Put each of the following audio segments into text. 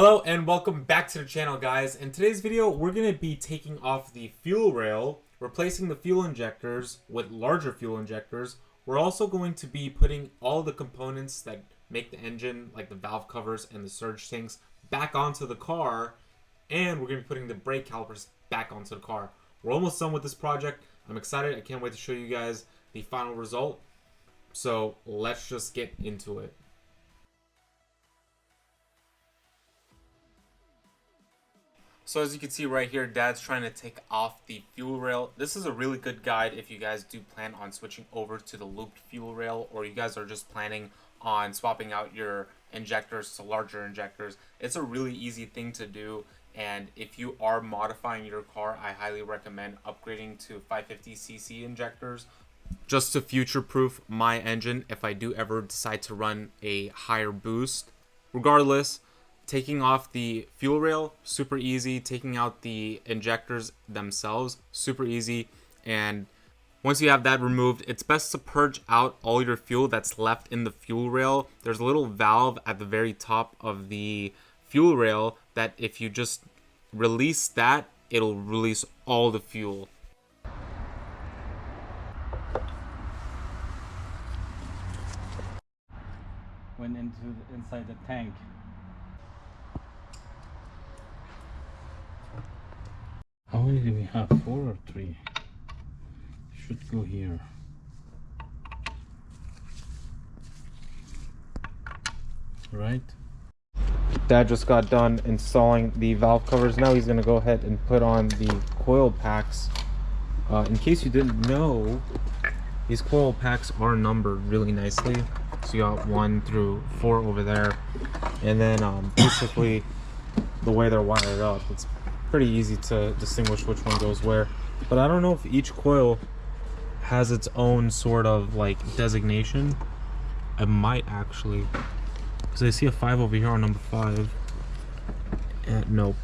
Hello and welcome back to the channel, guys. In today's video, we're going to be taking off the fuel rail, replacing the fuel injectors with larger fuel injectors. We're also going to be putting all the components that make the engine, like the valve covers and the surge tanks, back onto the car, and we're going to be putting the brake calipers back onto the car. We're almost done with this project. I'm excited. I can't wait to show you guys the final result. So let's just get into it. So as you can see right here, Dad's trying to take off the fuel rail. This is a really good guide if you guys do plan on switching over to the looped fuel rail, or you guys are just planning on swapping out your injectors to larger injectors. It's a really easy thing to do, and if you are modifying your car, I highly recommend upgrading to 550cc injectors just to future-proof my engine if I do ever decide to run a higher boost. Regardless, taking off the fuel rail, super easy. Taking out the injectors themselves, super easy. And once you have that removed, it's best to purge out all your fuel that's left in the fuel rail. There's a little valve at the very top of the fuel rail that if you just release that, it'll release all the fuel. Went inside the tank. How many do we have? 4 or 3? Should go here. Right? Dad just got done installing the valve covers. Now he's gonna go ahead and put on the coil packs. In case you didn't know, these coil packs are numbered really nicely. So you got 1 through 4 over there, and then basically the way they're wired up, it's pretty easy to distinguish which one goes where. But I don't know if each coil has its own sort of like designation. I might actually, because I see a 5 over here on number 5. And nope.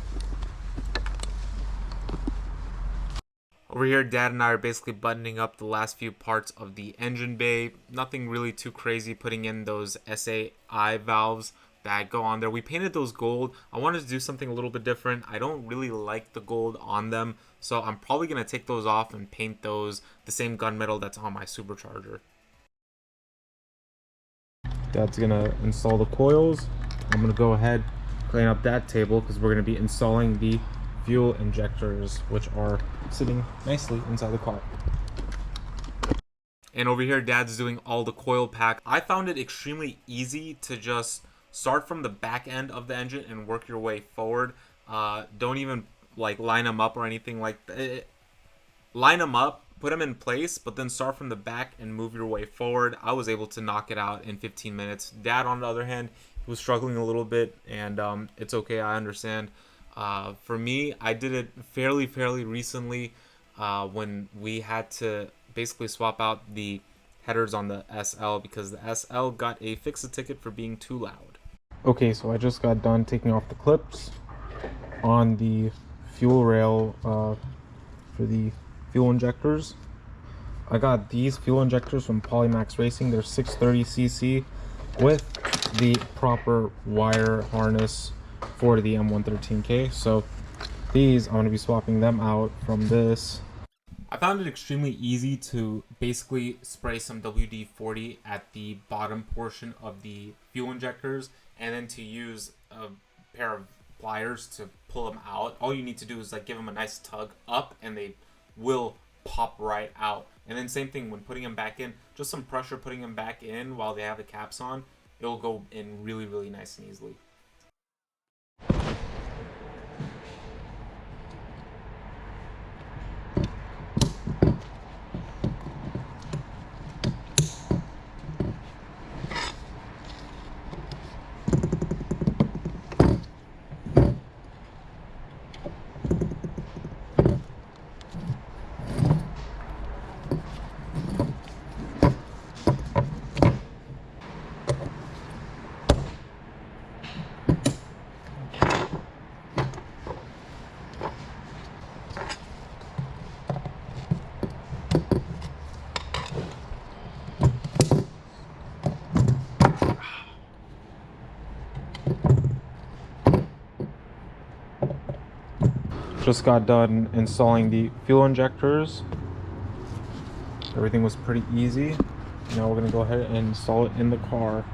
Over here, Dad and I are basically buttoning up the last few parts of the engine bay. Nothing really too crazy, putting in those SAI valves that go on there. We painted those gold. I wanted to do something a little bit different. I don't really like the gold on them, so I'm probably going to take those off and paint those the same gunmetal that's on my supercharger. Dad's going to install the coils. I'm going to go ahead, clean up that table, because we're going to be installing the fuel injectors, which are sitting nicely inside the car. And over here, Dad's doing all the coil pack. I found it extremely easy to just start from the back end of the engine and work your way forward. Don't even like line them up or anything like that. Line them up, put them in place, but then start from the back and move your way forward. I was able to knock it out in 15 minutes. Dad, on the other hand, he was struggling a little bit, and it's okay, I understand. For me, I did it fairly recently when we had to basically swap out the headers on the SL because the SL got a fix-a ticket for being too loud. Okay, so I just got done taking off the clips on the fuel rail for the fuel injectors. I got these fuel injectors from Polymax Racing. They're 630cc with the proper wire harness for the M113K. So these, I'm going to be swapping them out from this. I found it extremely easy to basically spray some WD-40 at the bottom portion of the fuel injectors, and then to use a pair of pliers to pull them out. All you need to do is like give them a nice tug up, and they will pop right out. And then same thing when putting them back in, just some pressure putting them back in while they have the caps on. It'll go in really nice and easily. Just got done installing the fuel injectors. Everything was pretty easy. Now we're gonna go ahead and install it in the car.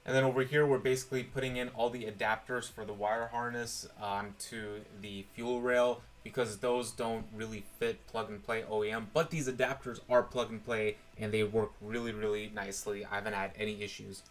And then over here, we're basically putting in all the adapters for the wire harness onto the fuel rail, because those don't really fit plug and play OEM, but these adapters are plug and play and they work really, really nicely. I haven't had any issues.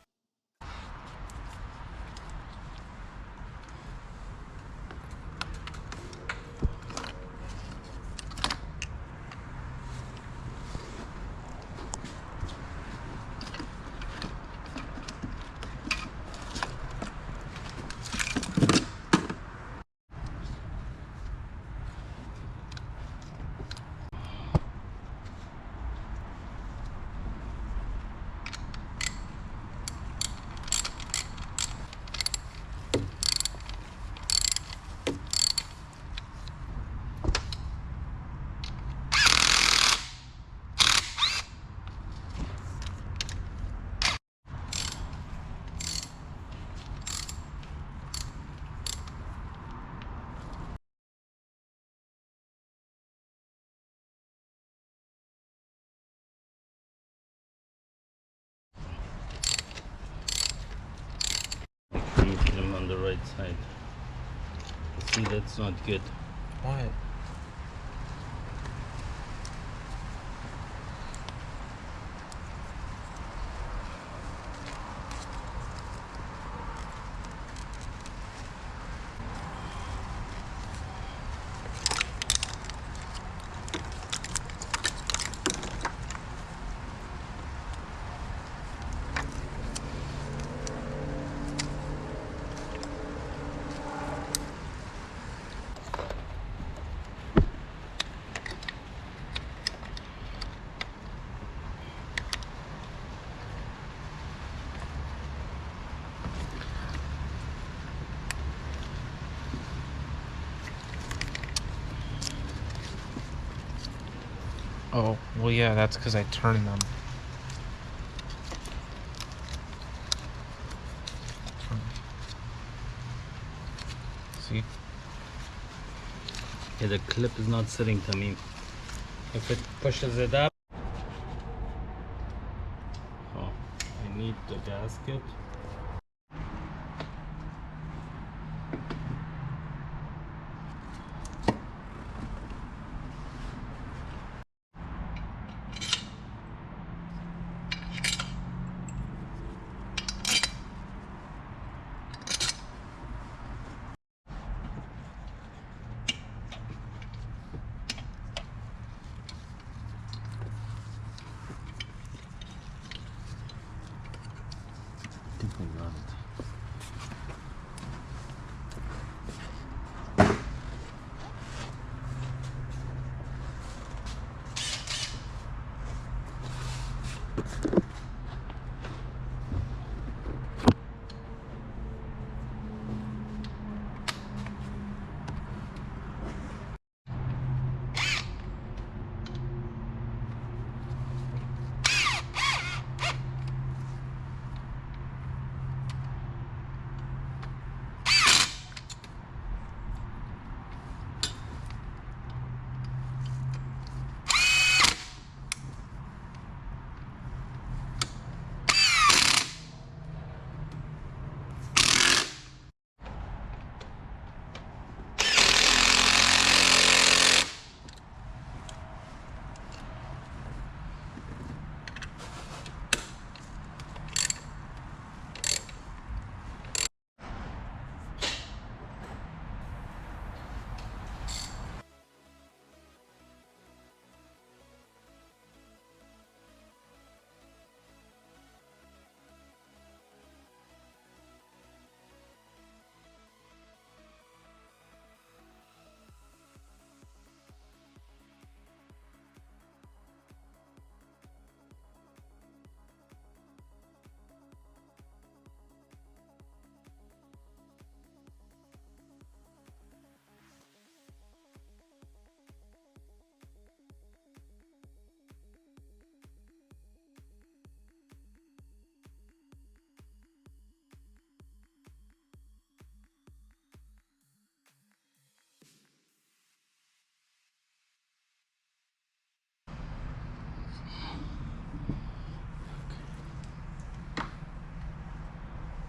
Put them on the right side. See, that's not good. What? Oh, well, yeah, that's because I turned them. See? Yeah, the clip is not sitting to me. If it pushes it up, oh, I need the gasket. I think I got it.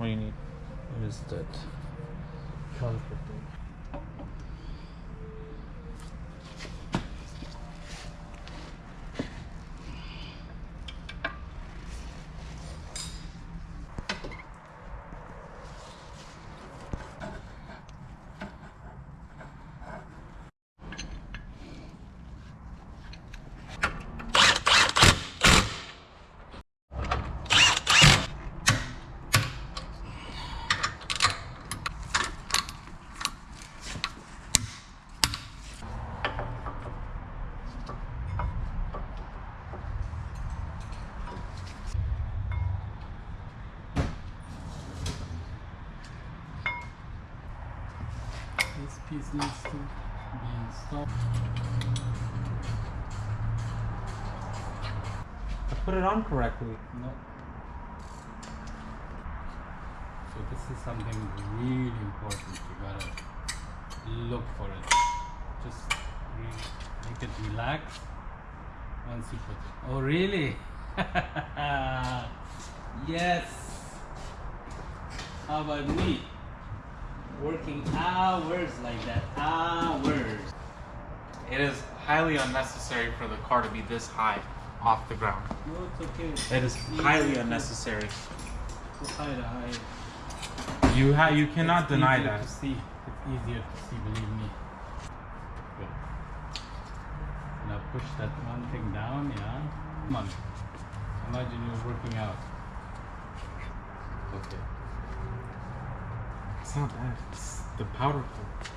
What do you need? What is that? Caliper thing. This piece needs to be installed. I put it on correctly. No. So this is something really important. You gotta look for it. Just make it relax once you put it. Oh really? Yes. How about me? Working hours like that. Hours. It is highly unnecessary for the car to be this high off the ground. No, it's okay. It is highly unnecessary. So high to high. You cannot deny easier that. To see. It's easier to see, believe me. Good. Now push that one thing down, yeah. Come on. Imagine you're working out. Okay. It's not that. It's the powder coat.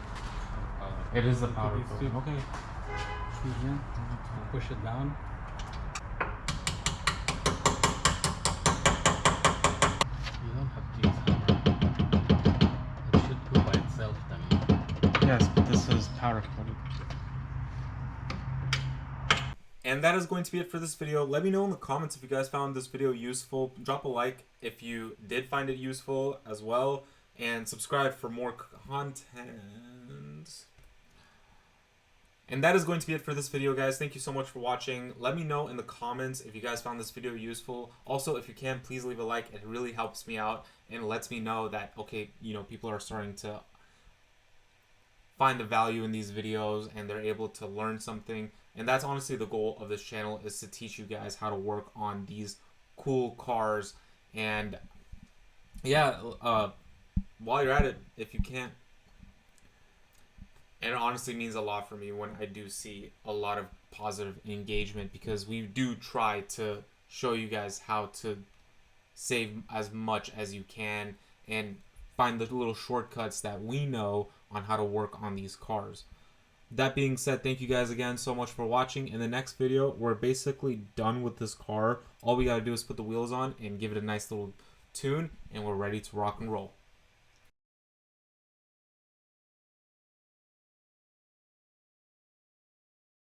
It is the powder coat. Okay. See here? Push it down. You don't have to use hammer. It should go by itself then. Yes, but this is powder coated. And that is going to be it for this video. Let me know in the comments if you guys found this video useful. Drop a like if you did find it useful as well. And subscribe for more content. And that is going to be it for this video, guys. Thank you so much for watching. Let me know in the comments if you guys found this video useful. Also, if you can, please leave a like. It really helps me out and lets me know that, okay, you know, people are starting to find the value in these videos and they're able to learn something. And that's honestly the goal of this channel, is to teach you guys how to work on these cool cars. And yeah, while you're at it, if you can't, and it honestly means a lot for me when I do see a lot of positive engagement, because we do try to show you guys how to save as much as you can and find the little shortcuts that we know on how to work on these cars. That being said, thank you guys again so much for watching. In the next video, we're basically done with this car. All we gotta do is put the wheels on and give it a nice little tune, and we're ready to rock and roll.